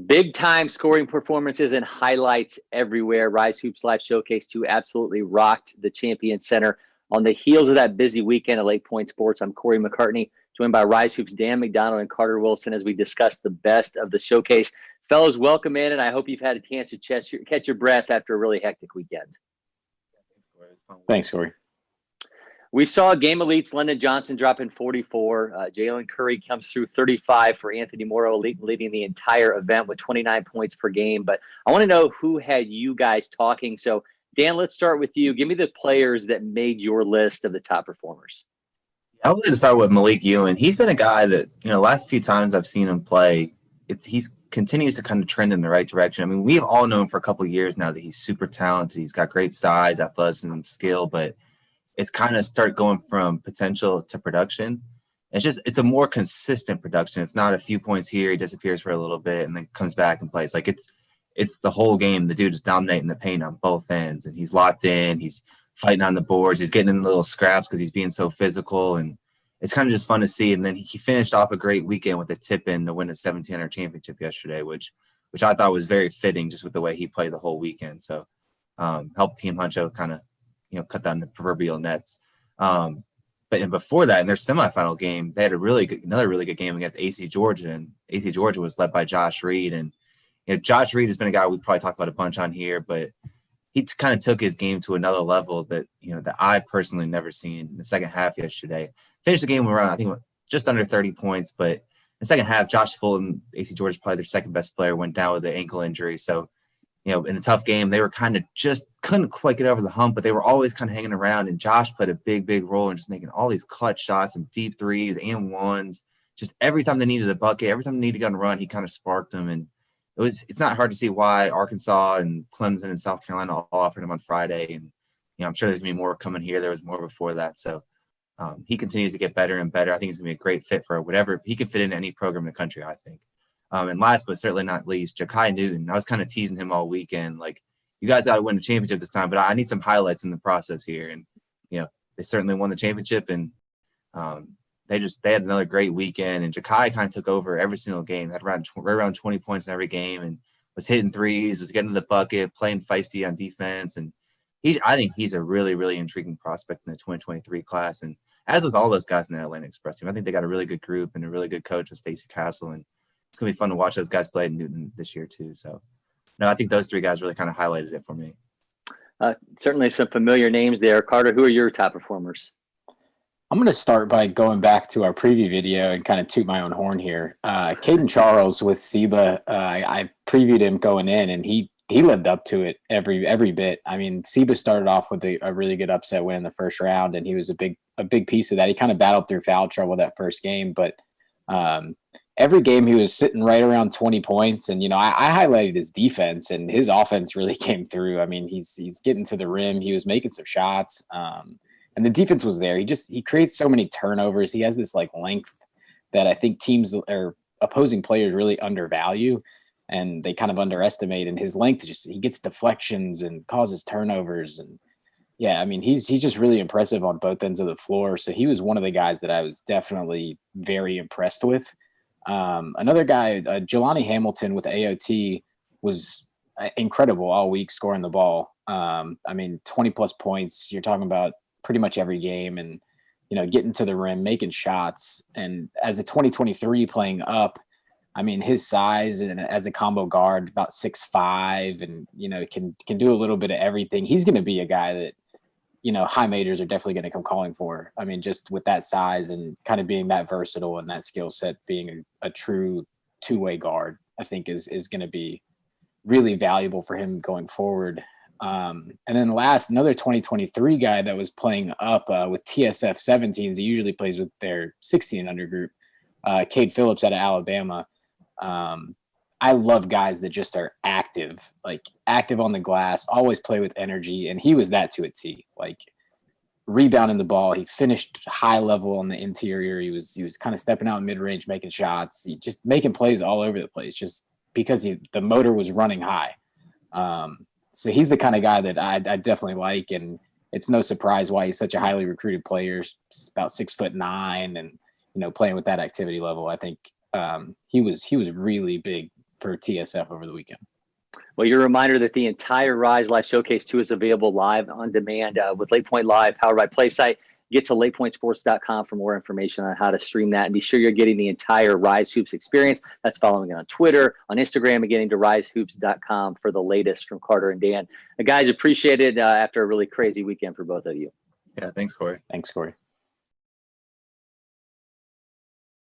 Big time scoring performances and highlights everywhere. RYZE Hoops Live Showcase II absolutely rocked the Champion Center. On the heels of that busy weekend at LakePoint Sports, I'm Cory McCartney, joined by RYZE Hoops Dan McDonald and Carter Wilson as we discuss the best of the showcase. Fellows, welcome in, and I hope you've had a chance to catch your breath after a really hectic weekend. Thanks, Cory. We saw Game Elite's London Johnson dropping 44. Jalen Curry comes through 35 for Anthony Morrow, leading the entire event with 29 points per game. But I want to know who had you guys talking. So, Dan, let's start with you. Give me the players that made your list of the top performers. I would like to start with Malik Ewing. He's been a guy that, last few times I've seen him play, he continues to kind of trend in the right direction. I mean, we've all known for a couple of years now that he's super talented. He's got great size, athleticism, skill, but it's kind of start going from potential to production. It's a more consistent production. It's not a few points here, he disappears for a little bit and then comes back and plays. Like it's the whole game. The dude is dominating the paint on both ends, and he's locked in. He's fighting on the boards. He's getting in little scraps because he's being so physical, and it's kind of just fun to see. And then he finished off a great weekend with a tip-in to win a 1700 championship yesterday, which I thought was very fitting just with the way he played the whole weekend. So helped Team Huncho kind of cut down the proverbial nets. But before that, in their semifinal game, they had another really good game against AC Georgia, and AC Georgia was led by Josh Reed. And Josh Reed has been a guy we've probably talked about a bunch on here, but he kind of took his game to another level that that I've personally never seen in the second half yesterday. Finished the game around, I think, just under 30 points, but in the second half, Josh Fulton, AC Georgia, probably their second best player, went down with an ankle injury. So in a tough game, they were kind of just couldn't quite get over the hump, but they were always kind of hanging around. And Josh played a big role in just making all these clutch shots and deep threes and ones. Just every time they needed a bucket, every time they needed to get on a run, he kind of sparked them. And it's not hard to see why Arkansas and Clemson and South Carolina all offered him on Friday. And I'm sure there's gonna be more coming here. There was more before that. So he continues to get better and better. I think he's gonna be a great fit for whatever he can fit in any program in the country, I think. And last but certainly not least, Jakai Newton. I was kind of teasing him all weekend, like, you guys got to win the championship this time, but I need some highlights in the process here. And they certainly won the championship, and they had another great weekend. And Jakai kind of took over every single game, had right around 20 points in every game, and was hitting threes, was getting to the bucket, playing feisty on defense. And I think he's a really, really intriguing prospect in the 2023 class. And as with all those guys in the Atlanta Express team, I think they got a really good group and a really good coach with Stacey Castle. And it's going to be fun to watch those guys play at Newton this year too. So, no, I think those three guys really kind of highlighted it for me. Certainly some familiar names there. Carter, who are your top performers? I'm going to start by going back to our preview video and kind of toot my own horn here. Cayden Charles with SEBA, I previewed him going in, and he lived up to it every bit. I mean, SEBA started off with a really good upset win in the first round, and he was a big piece of that. He kind of battled through foul trouble that first game, but every game he was sitting right around 20 points. And, I highlighted his defense, and his offense really came through. I mean, he's getting to the rim. He was making some shots. And the defense was there. He creates so many turnovers. He has this length that I think teams or opposing players really undervalue, and they kind of underestimate. And his length, he gets deflections and causes turnovers. And yeah, I mean, he's just really impressive on both ends of the floor. So he was one of the guys that I was definitely very impressed with. Another guy, Jelani Hamilton with AOT, was incredible all week scoring the ball. I mean, 20 plus points. You're talking about pretty much every game, and getting to the rim, making shots. And as a 2023 playing up, I mean, his size and as a combo guard, about 6'5", and can do a little bit of everything. He's going to be a guy that high majors are definitely going to come calling for. I mean, just with that size and kind of being that versatile and that skill set, being a true two-way guard, I think is going to be really valuable for him going forward. And then another 2023 guy that was playing up with TSF 17s. He usually plays with their 16 and under group, Cade Phillips out of Alabama. I love guys that just are active on the glass, always play with energy. And he was that to a T, rebounding the ball. He finished high level on the interior. He was kind of stepping out mid-range, making shots, just making plays all over the place, just because the motor was running high. So he's the kind of guy that I definitely like, and it's no surprise why he's such a highly recruited player. He's about 6'9", and playing with that activity level. I think he was really big for TSF over the weekend. Well, your reminder that the entire RYZE Live Showcase 2 is available live on demand with LakePoint Live, powered by PlaySite. Get to LakePointSports.com for more information on how to stream that. And be sure you're getting the entire RYZE Hoops experience. That's following it on Twitter, on Instagram, and getting to RYZEHoops.com for the latest from Carter and Dan. Guys, appreciate it after a really crazy weekend for both of you. Yeah, thanks, Cory. Thanks, Cory.